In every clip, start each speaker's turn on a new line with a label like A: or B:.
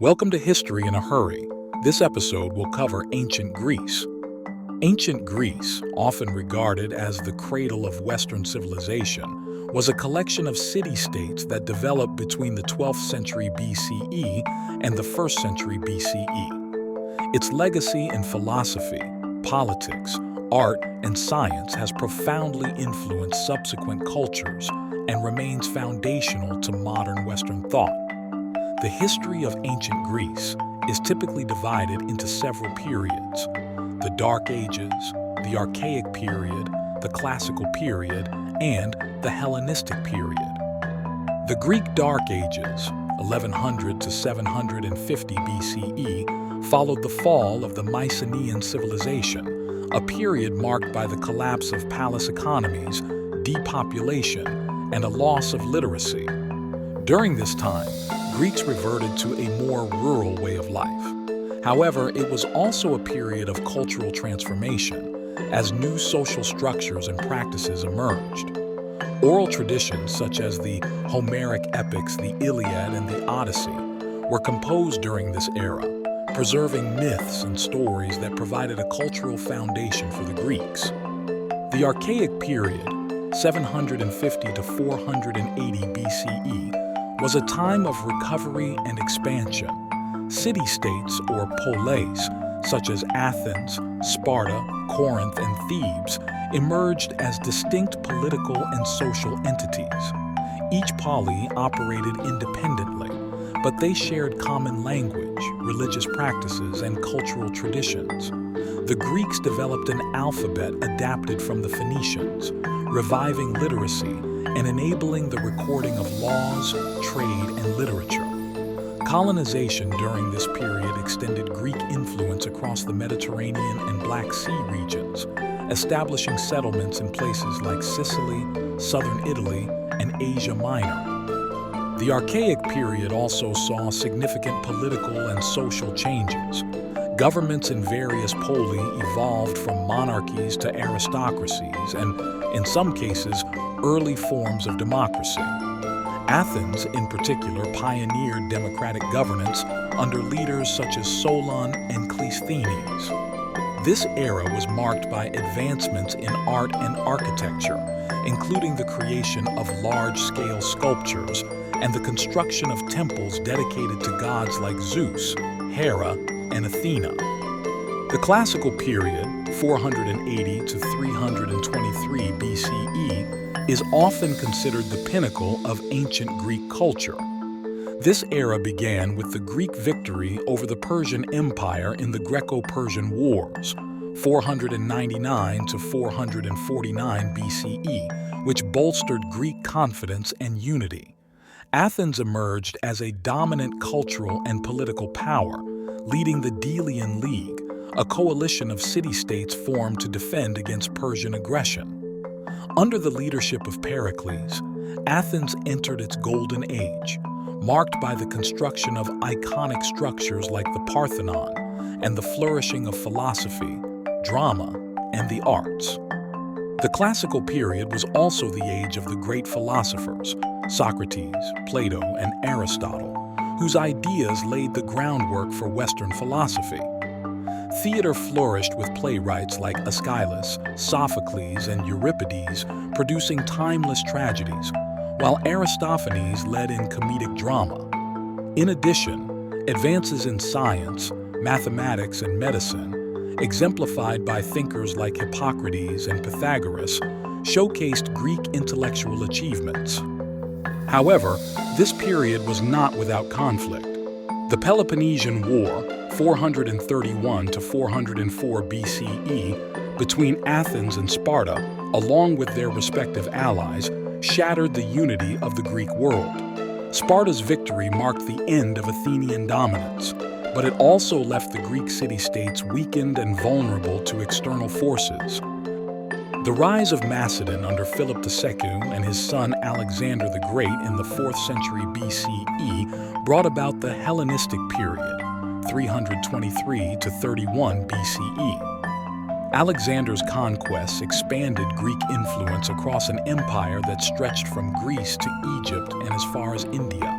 A: Welcome to History in a Hurry. This episode will cover ancient Greece. Ancient Greece, often regarded as the cradle of Western civilization, was a collection of city-states that developed between the 12th century BCE and the 1st century BCE. Its legacy in philosophy, politics, art, and science has profoundly influenced subsequent cultures and remains foundational to modern Western thought. The history of ancient Greece is typically divided into several periods: the Dark Ages, the Archaic period, the Classical period, and the Hellenistic period. The Greek Dark Ages, 1100 to 750 BCE, followed the fall of the Mycenaean civilization, a period marked by the collapse of palace economies, depopulation, and a loss of literacy. During this time, Greeks reverted to a more rural way of life. However, it was also a period of cultural transformation, as new social structures and practices emerged. Oral traditions such as the Homeric epics, the Iliad and the Odyssey, were composed during this era, preserving myths and stories that provided a cultural foundation for the Greeks. The Archaic period, 750 to 480 BCE, was a time of recovery and expansion. City-states, or polis, such as Athens, Sparta, Corinth, and Thebes, emerged as distinct political and social entities. Each polis operated independently, but they shared common language, religious practices, and cultural traditions. The Greeks developed an alphabet adapted from the Phoenicians, reviving literacy and enabling the recording of laws, trade, and literature. Colonization during this period extended Greek influence across the Mediterranean and Black Sea regions, establishing settlements in places like Sicily, southern Italy, and Asia Minor. The Archaic period also saw significant political and social changes. Governments in various polis evolved from monarchies to aristocracies and, in some cases, early forms of democracy. Athens, in particular, pioneered democratic governance under leaders such as Solon and Cleisthenes. This era was marked by advancements in art and architecture, including the creation of large-scale sculptures and the construction of temples dedicated to gods like Zeus, Hera, and Athena. The Classical period, 480 to 323 BCE, is often considered the pinnacle of ancient Greek culture. This era began with the Greek victory over the Persian Empire in the Greco-Persian Wars, 499 to 449 BCE, which bolstered Greek confidence and unity. Athens emerged as a dominant cultural and political power, leading the Delian League, a coalition of city-states formed to defend against Persian aggression. Under the leadership of Pericles, Athens entered its golden age, marked by the construction of iconic structures like the Parthenon and the flourishing of philosophy, drama, and the arts. The Classical period was also the age of the great philosophers, Socrates, Plato, and Aristotle, whose ideas laid the groundwork for Western philosophy. Theater flourished with playwrights like Aeschylus, Sophocles, and Euripides, producing timeless tragedies, while Aristophanes led in comedic drama. In addition, advances in science, mathematics, and medicine, exemplified by thinkers like Hippocrates and Pythagoras, showcased Greek intellectual achievements. However, this period was not without conflict. The Peloponnesian War, 431 to 404 BCE, between Athens and Sparta, along with their respective allies, shattered the unity of the Greek world. Sparta's victory marked the end of Athenian dominance, but it also left the Greek city-states weakened and vulnerable to external forces. The rise of Macedon under Philip II and his son Alexander the Great in the 4th century BCE brought about the Hellenistic period, 323 to 31 BCE. Alexander's conquests expanded Greek influence across an empire that stretched from Greece to Egypt and as far as India.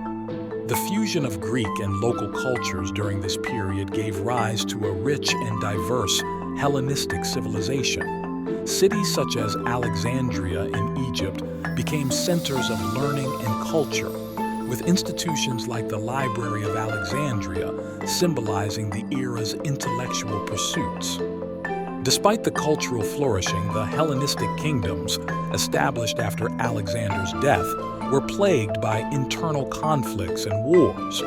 A: The fusion of Greek and local cultures during this period gave rise to a rich and diverse Hellenistic civilization. Cities such as Alexandria in Egypt became centers of learning and culture, with institutions like the Library of Alexandria symbolizing the era's intellectual pursuits. Despite the cultural flourishing, the Hellenistic kingdoms, established after Alexander's death, were plagued by internal conflicts and wars.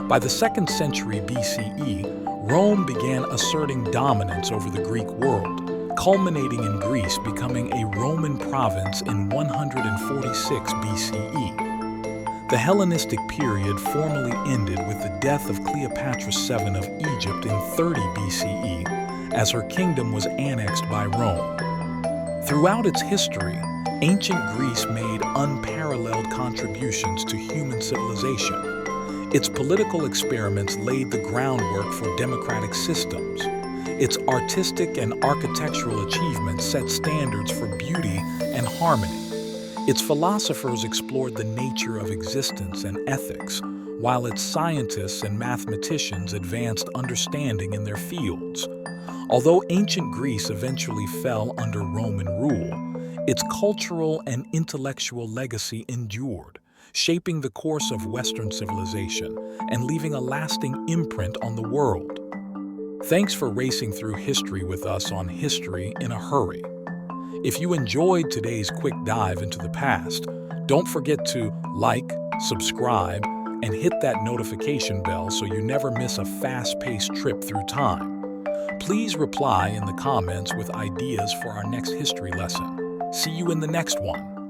A: By the 2nd century BCE, Rome began asserting dominance over the Greek world, culminating in Greece becoming a Roman province in 146 BCE. The Hellenistic period formally ended with the death of Cleopatra VII of Egypt in 30 BCE, as her kingdom was annexed by Rome. Throughout its history, ancient Greece made unparalleled contributions to human civilization. Its political experiments laid the groundwork for democratic systems. Its artistic and architectural achievements set standards for beauty and harmony. Its philosophers explored the nature of existence and ethics, while its scientists and mathematicians advanced understanding in their fields. Although ancient Greece eventually fell under Roman rule, its cultural and intellectual legacy endured, shaping the course of Western civilization and leaving a lasting imprint on the world. Thanks for racing through history with us on History in a Hurry. If you enjoyed today's quick dive into the past, don't forget to like, subscribe, and hit that notification bell so you never miss a fast-paced trip through time. Please reply in the comments with ideas for our next history lesson. See you in the next one.